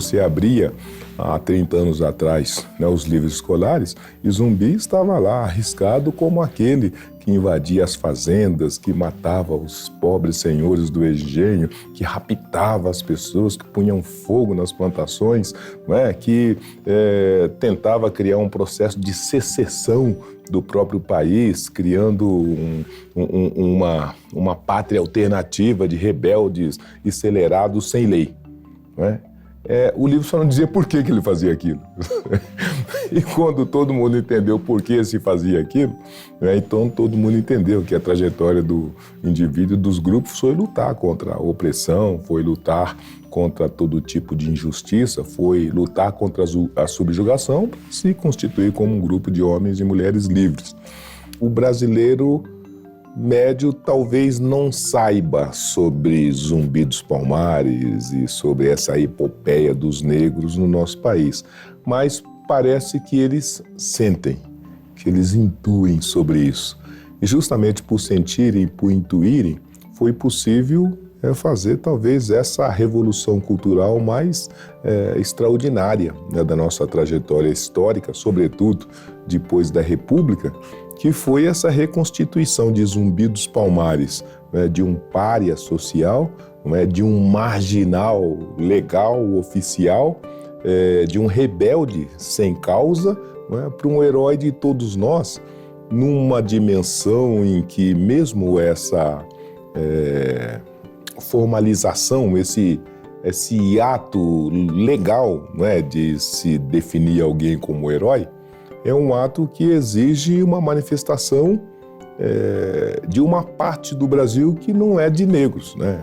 você abria há 30 anos atrás, né, os livros escolares, e Zumbi estava lá arriscado como aquele que invadia as fazendas, que matava os pobres senhores do engenho, que raptava as pessoas, que punham fogo nas plantações, né, que tentava criar um processo de secessão do próprio país, criando uma pátria alternativa de rebeldes e acelerados sem lei, né? O livro só não dizia por que ele fazia aquilo. E quando todo mundo entendeu por que se fazia aquilo, né, então todo mundo entendeu que a trajetória do indivíduo e dos grupos foi lutar contra a opressão, foi lutar contra todo tipo de injustiça, foi lutar contra a subjugação para se constituir como um grupo de homens e mulheres livres. O brasileiro médio talvez não saiba sobre Zumbi dos Palmares e sobre essa epopeia dos negros no nosso país, mas parece que eles sentem, que eles intuem sobre isso. E justamente por sentirem e por intuírem, foi possível fazer talvez essa revolução cultural mais extraordinária, né, da nossa trajetória histórica, sobretudo depois da República, que foi essa reconstituição de Zumbi dos Palmares, né, de um pária social, né, de um marginal legal, oficial, de um rebelde sem causa, né, para um herói de todos nós, numa dimensão em que mesmo essa formalização, esse ato legal, né, de se definir alguém como herói, é um ato que exige uma manifestação de uma parte do Brasil que não é de negros, né?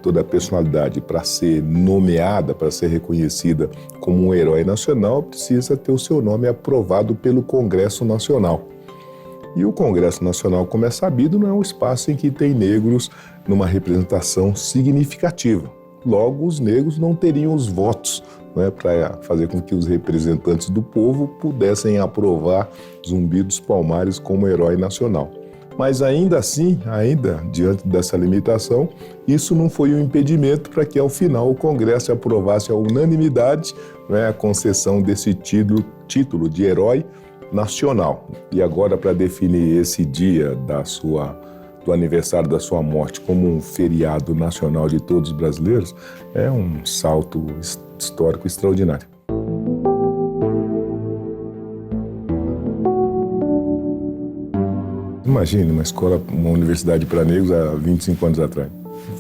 Toda a personalidade, para ser nomeada, para ser reconhecida como um herói nacional, precisa ter o seu nome aprovado pelo Congresso Nacional. E o Congresso Nacional, como é sabido, não é um espaço em que tem negros numa representação significativa. Logo, os negros não teriam os votos, né, para fazer com que os representantes do povo pudessem aprovar Zumbi dos Palmares como herói nacional. Mas ainda assim, diante dessa limitação, isso não foi um impedimento para que ao final o Congresso aprovasse à unanimidade, né, a concessão desse título de herói nacional. E agora, para definir esse dia do aniversário da sua morte como um feriado nacional de todos os brasileiros, é um salto histórico extraordinário. Imagine uma universidade para negros há 25 anos atrás.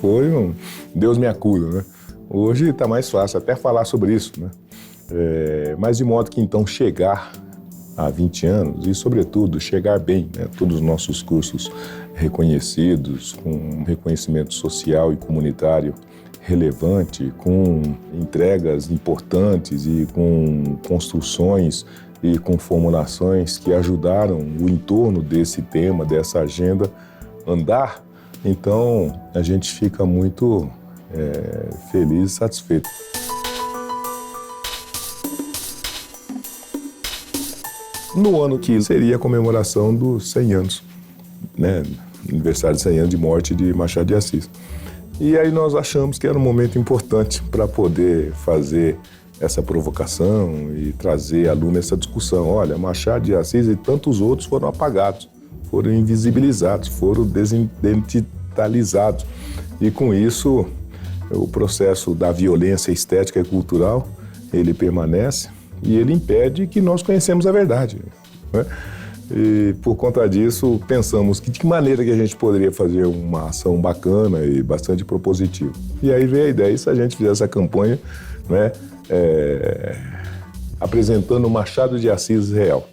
Foi Deus me acuda, né? Hoje está mais fácil até falar sobre isso, né? Mas de modo que então chegar há 20 anos e, sobretudo, chegar bem, né? Todos os nossos cursos reconhecidos, com reconhecimento social e comunitário relevante, com entregas importantes e com construções e com formulações que ajudaram o entorno desse tema, dessa agenda, andar. Então, a gente fica muito feliz e satisfeito. No ano que seria a comemoração dos 100 anos, né? Aniversário de 100 anos de morte de Machado de Assis. E aí nós achamos que era um momento importante para poder fazer essa provocação e trazer à luna essa discussão. Olha, Machado de Assis e tantos outros foram apagados, foram invisibilizados, foram desidentalizados. E com isso, o processo da violência estética e cultural, ele permanece e ele impede que nós conhecemos a verdade, né? E por conta disso, pensamos que de que maneira que a gente poderia fazer uma ação bacana e bastante propositiva. E aí veio a ideia, e se a gente fizesse essa campanha, né, apresentando o Machado de Assis real,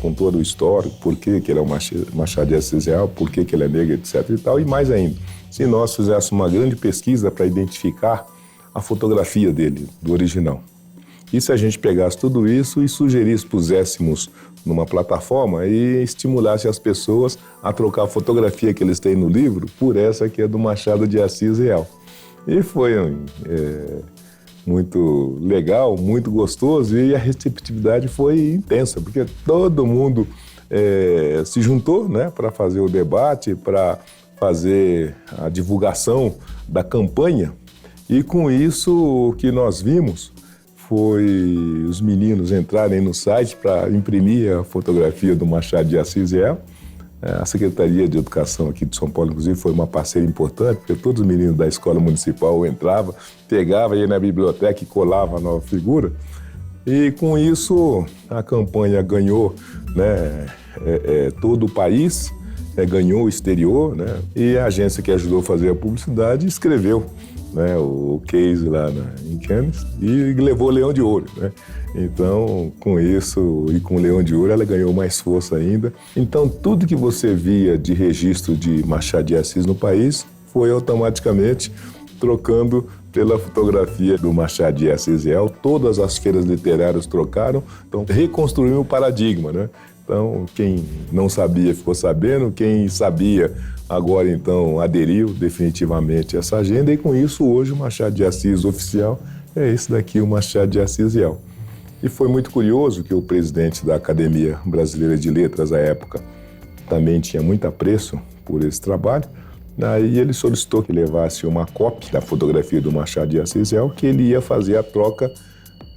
com todo o histórico, por que ele é o Machado de Assis real, por que ele é negro, etc. e tal, e mais ainda, se nós fizéssemos uma grande pesquisa para identificar a fotografia dele, do original. E se a gente pegasse tudo isso e sugerisse, puséssemos numa plataforma e estimulasse as pessoas a trocar a fotografia que eles têm no livro por essa que é do Machado de Assis real. E foi muito legal, muito gostoso, e a receptividade foi intensa, porque todo mundo se juntou, né, para fazer o debate, para fazer a divulgação da campanha. E com isso, o que nós vimos foi os meninos entrarem no site para imprimir a fotografia do Machado de Assis. A Secretaria de Educação aqui de São Paulo, inclusive, foi uma parceira importante, porque todos os meninos da escola municipal entravam, pegavam, ia na biblioteca e colava a nova figura. E com isso, a campanha ganhou, né, todo o país, ganhou o exterior, né, e a agência que ajudou a fazer a publicidade escreveu, né, o case lá em Cannes e levou o Leão de Ouro, né? Então, com isso e com o Leão de Ouro, ela ganhou mais força ainda. Então, tudo que você via de registro de Machado de Assis no país foi automaticamente trocando pela fotografia do Machado de Assis. Todas as feiras literárias trocaram, então reconstruiu o paradigma, né? Então, quem não sabia ficou sabendo, quem sabia agora então aderiu definitivamente a essa agenda, e com isso hoje o Machado de Assis oficial é esse daqui, o Machado de Assis Riel. E foi muito curioso que o presidente da Academia Brasileira de Letras à época também tinha muito apreço por esse trabalho. Aí ele solicitou que levasse uma cópia da fotografia do Machado de Assis Riel, que ele ia fazer a troca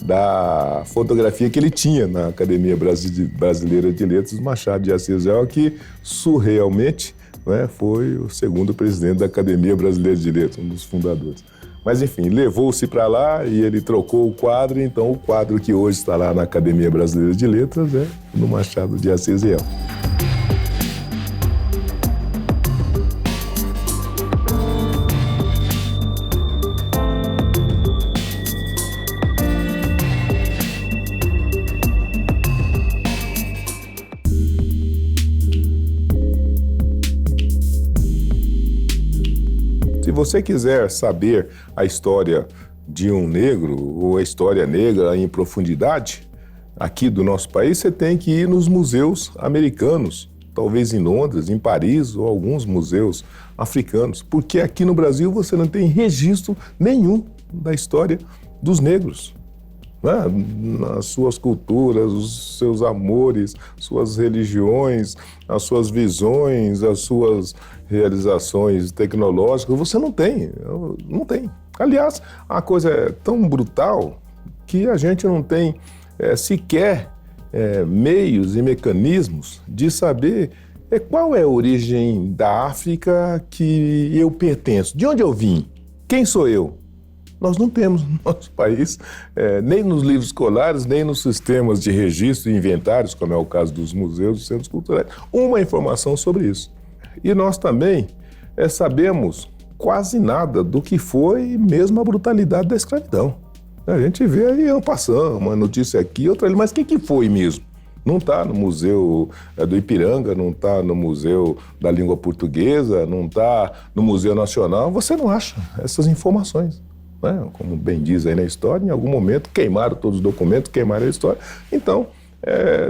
da fotografia que ele tinha na Academia Brasileira de Letras do Machado de Assis Riel, que surrealmente, né, foi o segundo presidente da Academia Brasileira de Letras, um dos fundadores. Mas enfim, levou-se para lá e ele trocou o quadro, então o quadro que hoje está lá na Academia Brasileira de Letras é do Machado de Assis Riel. Se você quiser saber a história de um negro ou a história negra em profundidade aqui do nosso país, você tem que ir nos museus americanos, talvez em Londres, em Paris ou alguns museus africanos, porque aqui no Brasil você não tem registro nenhum da história dos negros, né? As suas culturas, os seus amores, suas religiões, as suas visões, as suas realizações tecnológicas, você não tem. Aliás, a coisa é tão brutal que a gente não tem sequer meios e mecanismos de saber qual é a origem da África que eu pertenço, de onde eu vim, quem sou eu. Nós não temos no nosso país, nem nos livros escolares, nem nos sistemas de registro e inventários, como é o caso dos museus, dos centros culturais, uma informação sobre isso. E nós também sabemos quase nada do que foi mesmo a brutalidade da escravidão. A gente vê aí, passando uma notícia aqui, outra ali, mas o que foi mesmo? Não está no Museu do Ipiranga, não está no Museu da Língua Portuguesa, não está no Museu Nacional, você não acha essas informações. Né? Como bem diz aí na história, em algum momento queimaram todos os documentos, queimaram a história. Então,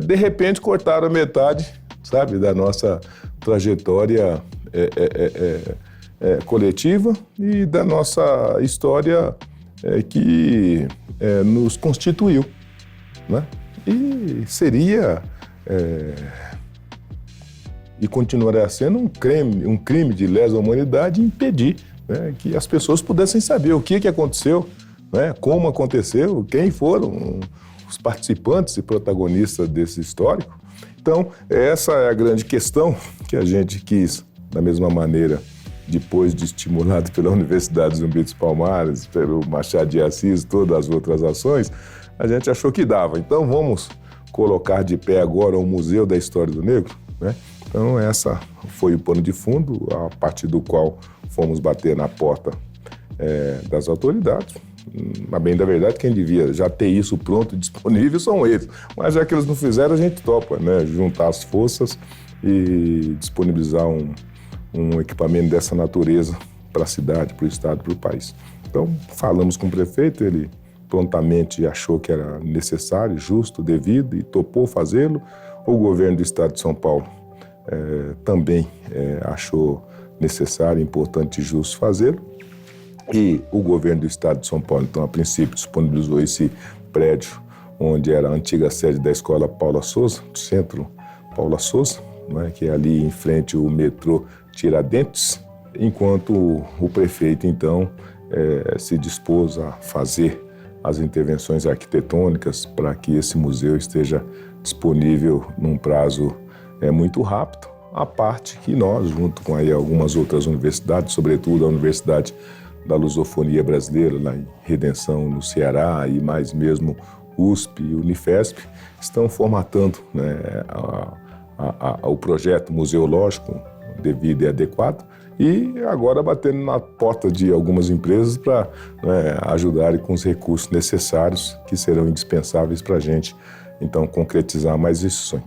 de repente, cortaram a metade, sabe, da nossa trajetória coletiva e da nossa história que nos constituiu, né? E seria e continuará sendo um crime de lesa humanidade impedir, né, que as pessoas pudessem saber o que aconteceu, né, como aconteceu, quem foram os participantes e protagonistas desse histórico. Então, essa é a grande questão que a gente quis, da mesma maneira, depois de estimulado pela Universidade Zumbi dos Palmares, pelo Machado de Assis, todas as outras ações, a gente achou que dava. Então, vamos colocar de pé agora o Museu da História do Negro, né? Então, essa foi o pano de fundo, a partir do qual fomos bater na porta das autoridades. A bem da verdade, quem devia já ter isso pronto e disponível são eles. Mas já que eles não fizeram, a gente topa, né? Juntar as forças e disponibilizar um equipamento dessa natureza para a cidade, para o estado, para o país. Então, falamos com o prefeito, ele prontamente achou que era necessário, justo, devido e topou fazê-lo. O governo do estado de São Paulo também achou necessário, importante e justo fazê-lo. E o governo do estado de São Paulo, então, a princípio, disponibilizou esse prédio onde era a antiga sede da Escola Paula Souza, do Centro Paula Souza, né, que é ali em frente ao metrô Tiradentes, enquanto o prefeito, então, se dispôs a fazer as intervenções arquitetônicas para que esse museu esteja disponível num prazo muito rápido, a parte que nós, junto com aí algumas outras universidades, sobretudo a Universidade da Lusofonia Brasileira, lá em Redenção, no Ceará, e mais mesmo USP e Unifesp, estão formatando, né, o projeto museológico devido e adequado, e agora batendo na porta de algumas empresas para, né, ajudarem com os recursos necessários que serão indispensáveis para a gente, então, concretizar mais esse sonho.